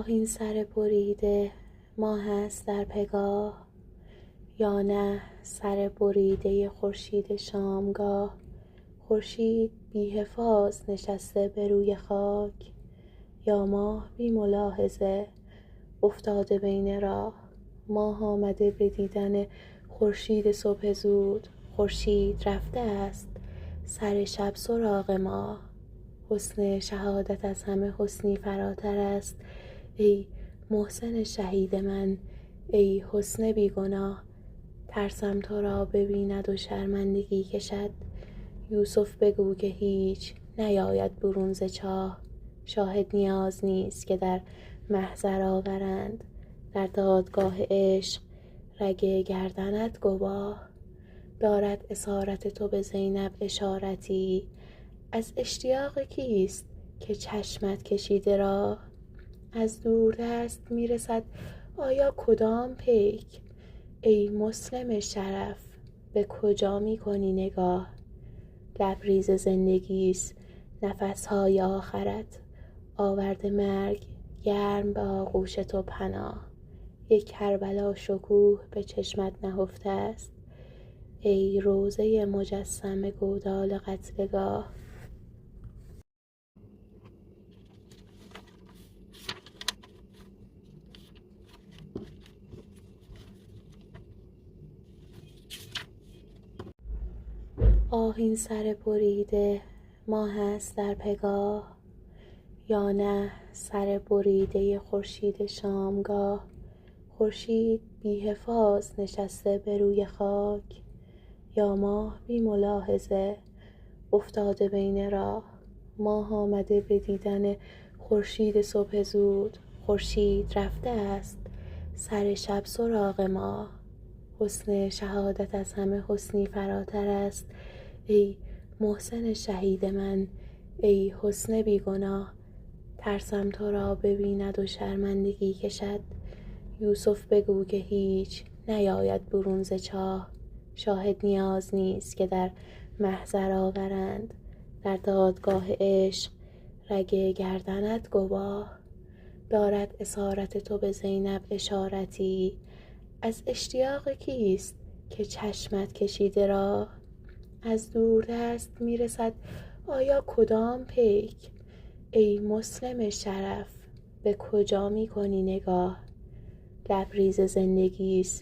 این سر بریده ماه است در پگاه، یا نه سر بریده خورشید شامگاه. خورشید بی حفاظ نشسته به روی خاک، یا ماه بی ملاحظه افتاده بین راه. ماه آمده به دیدن خورشید صبح زود، خورشید رفته است سر شب سراغ ماه. حسن شهادت از همه حسنی فراتر است، ای محسن شهید من، ای حسن بیگناه. ترسم تو را ببیند و شرمندگی کشد، یوسف بگو که هیچ نیاید برون ز چاه. شاهد نیاز نیست که در محضر آورند، در دادگاه عشق رگ گردنت گواه. دارد اسارت تو به زینب اشارتی، از اشتیاق کیست که چشمت کشیده راه. از دوردست میرسد آیا کدام پیک، ای مسلم شرف به کجا میکنی نگاه. لبریز زندگیست نفسهای آخرت، آورده مرگ گرم به آغوش تو پناه. یک کربلا شکوه به چشمت نهفته است، ای روضه مجسم گودال قتلگاه. این سر بریده ماه است در پگاه، یا نه سر بریده خورشید شامگاه. خورشید بی حفاظ نشسته به روی خاک، یا ماه بی ملاحظه افتاده بین راه. ماه آمده به دیدن خورشید صبح زود، خورشید رفته است سر شب سراغ ماه. حسن شهادت از همه حسنی فراتر است، ای محسن شهید من، ای حسن بیگناه. ترسم تو را ببیند و شرمندگی کشد، یوسف بگو که هیچ نیاید برون ز چاه. شاهد نیاز نیست که در محضر آورند، در دادگاه عشق رگ گردنت گواه. دارد اسارت تو به زینب اشارتی، از اشتیاق کیست که چشمت کشیده راه. از دوردست میرسد آیا کدام پیک، ای مسلم شرف به کجا میکنی نگاه. لبریز زندگیست